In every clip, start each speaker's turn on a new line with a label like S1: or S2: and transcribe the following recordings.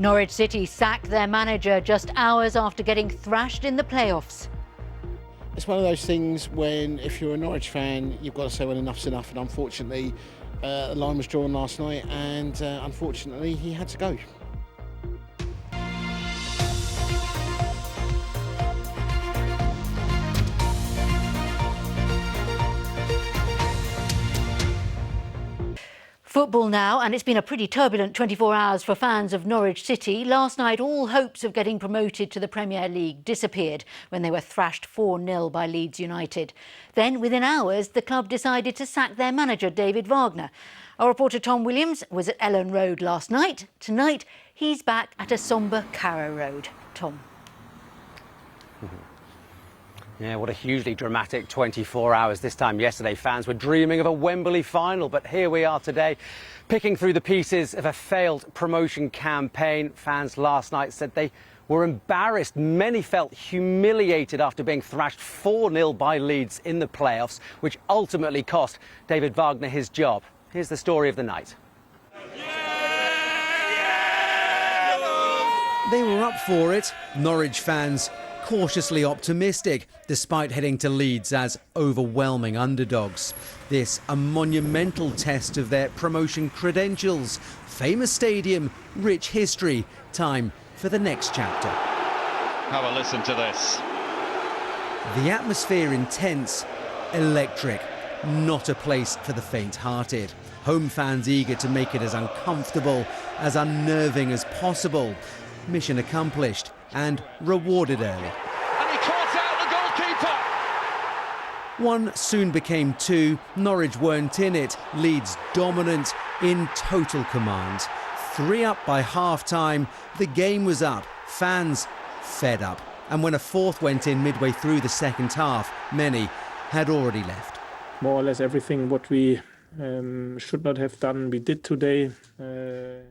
S1: Norwich City sacked their manager just hours after getting thrashed in the playoffs.
S2: It's one of those things when, if you're a Norwich fan, you've got to say, well, enough's enough. And unfortunately, the line was drawn last night, and unfortunately, he had to go.
S1: Football now, and it's been a pretty turbulent 24 hours for fans of Norwich City. Last night, all hopes of getting promoted to the Premier League disappeared when they were thrashed 4-0 by Leeds United. Then, within hours, the club decided to sack their manager, David Wagner. Our reporter Tom Williams was at Ellen Road last night. Tonight, he's back at a sombre Carrow Road. Tom.
S3: Yeah, what a hugely dramatic 24 hours. This time yesterday, fans were dreaming of a Wembley final, but here we are today, picking through the pieces of a failed promotion campaign. Fans last night said they were embarrassed. Many felt humiliated after being thrashed 4-0 by Leeds in the playoffs, which ultimately cost David Wagner his job. Here's the story of the night.
S4: They were up for it, Norwich fans cautiously optimistic, despite heading to Leeds as overwhelming underdogs. This a monumental test of their promotion credentials. Famous stadium, rich history, time for the next chapter.
S5: Have a listen to this.
S4: The atmosphere intense, electric, not a place for the faint-hearted. Home fans eager to make it as uncomfortable, as unnerving as possible. Mission accomplished and rewarded early.
S5: And he caught out the goalkeeper.
S4: One soon became two. Norwich weren't in it. Leeds dominant, in total command. 3 up by half-time. The game was up. Fans fed up. And when a fourth went in midway through the second half, many had already left.
S6: More or less everything what we should not have done, we did today.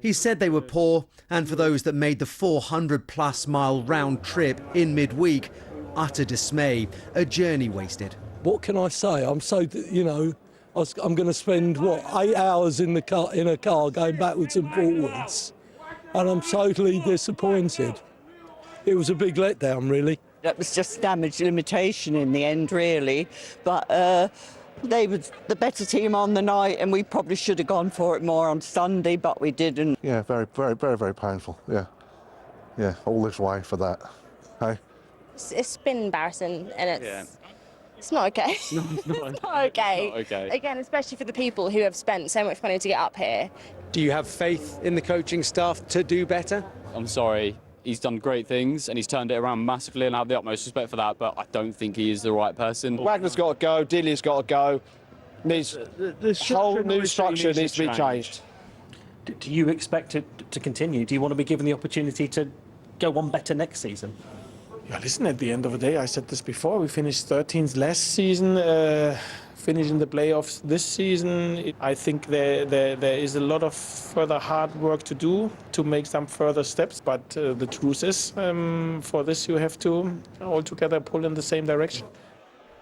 S4: He said they were poor, and for those that made the 400-plus mile round trip in midweek, utter dismay, a journey wasted.
S7: What can I say? I'm so, I'm going to spend, 8 hours in a car going backwards and forwards, and I'm totally disappointed. It was a big letdown, really.
S8: That was just damage limitation in the end, really, but they were the better team on the night, and we probably should have gone for it more on Sunday, but we didn't.
S9: Yeah, very, very, very, very painful. Yeah, all this way for that. Hey,
S10: it's been embarrassing, and it's not okay. It's not okay.
S5: Not okay.
S10: Again, especially for the people who have spent so much money to get up here.
S3: Do you have faith in the coaching staff to do better?
S11: I'm sorry. He's done great things and he's turned it around massively, and I have the utmost respect for that, but I don't think he is the right person.
S12: Wagner's got to go, Dilly's got to go. The whole new structure needs to be changed.
S13: Do you expect it to continue? Do you want to be given the opportunity to go one better next season?
S6: Yeah, listen, at the end of the day, I said this before, we finished 13th last season, finishing the playoffs this season. I think there is a lot of further hard work to do to make some further steps, but the truth is, for this you have to all together pull in the same direction.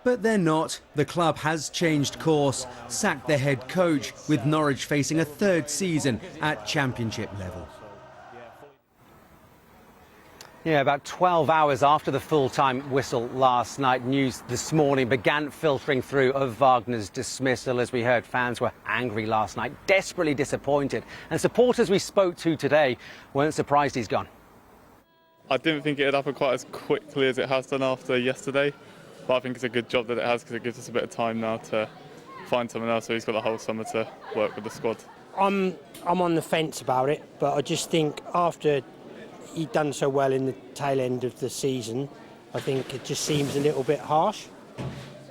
S4: But they're not. The club has changed course, sacked their head coach, with Norwich facing a third season at championship level.
S3: Yeah, about 12 hours after the full-time whistle last night, news this morning began filtering through of Wagner's dismissal. As we heard, fans were angry last night, desperately disappointed. And supporters we spoke to today weren't surprised he's gone.
S14: I didn't think it would happen quite as quickly as it has done after yesterday, but I think it's a good job that it has, because it gives us a bit of time now to find someone else, so he's got the whole summer to work with the squad.
S15: I'm on the fence about it, but I just think after he'd done so well in the tail end of the season, I think it just seems a little bit harsh,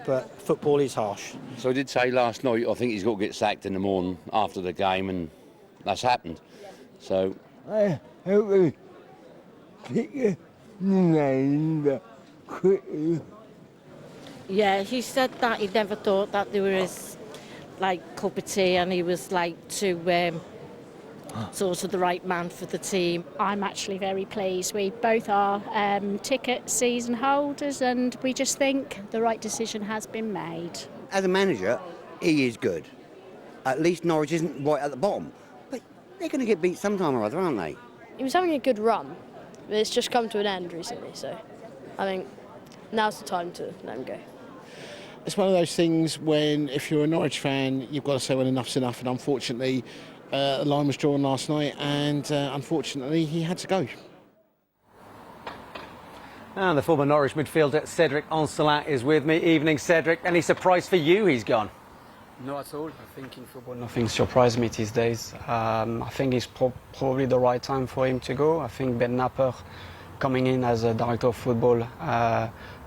S15: but football is harsh.
S16: So I did say last night, I think he's got to get sacked in the morning after the game, and that's happened. So
S17: I hope we pick a name quickly.
S18: Yeah, he said that he never thought that there was cup of tea, and he was to sort of the right man for the team.
S19: I'm actually very pleased. We both are ticket season holders, and we just think the right decision has been made.
S20: As a manager, he is good. At least Norwich isn't right at the bottom. But they're going to get beat sometime or other, aren't they?
S10: he was having a good run, but it's just come to an end recently. So I think now's the time to let him go.
S2: It's one of those things when, if you're a Norwich fan, you've got to say, well, enough's enough. And unfortunately, the line was drawn last night, and unfortunately, he had to go.
S3: And the former Norwich midfielder Cedric Ancelin is with me. Evening, Cedric. Any surprise for you he's gone?
S21: No, at all. I think in football nothing surprised me these days. I think it's probably the right time for him to go. I think Ben Napper coming in as a director of football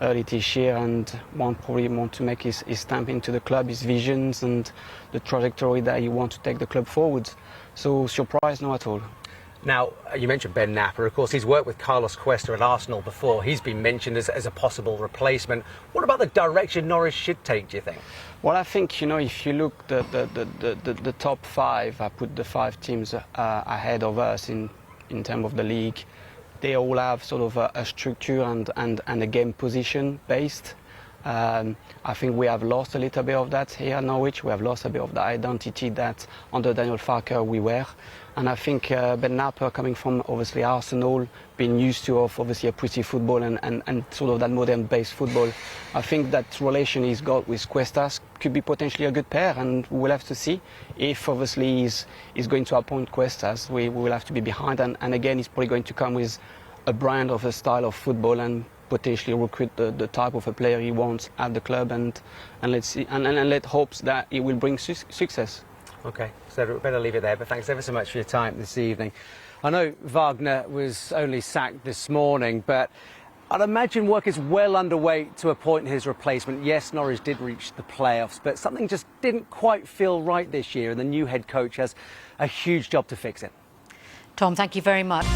S21: early this year and probably want to make his stamp into the club, his visions and the trajectory that he wants to take the club forward. So surprised, no at all.
S3: Now, you mentioned Ben Napper. Of course, he's worked with Carlos Cuesta at Arsenal before. He's been mentioned as a possible replacement. What about the direction Norwich should take, do you think?
S21: Well, I think, if you look the top five, I put the 5 teams ahead of us in terms of the league. They all have sort of a structure and a game position based. I think we have lost a little bit of that here at Norwich. We have lost a bit of the identity that under Daniel Farke we were. And I think Ben Napper, coming from obviously Arsenal, being used to obviously a pretty football and sort of that modern-based football, I think that relation he's got with Cuestas could be potentially a good pair, and we'll have to see if obviously he's going to appoint Cuestas. We will have to be behind, and again, he's probably going to come with a brand of a style of football and potentially recruit the type of a player he wants at the club, and let's see and let hopes that it will bring success.
S3: OK, so we better leave it there, but thanks ever so much for your time this evening. I know Wagner was only sacked this morning, but I'd imagine work is well underway to appoint his replacement. Yes, Norwich did reach the playoffs, but something just didn't quite feel right this year, and the new head coach has a huge job to fix it.
S1: Tom, thank you very much.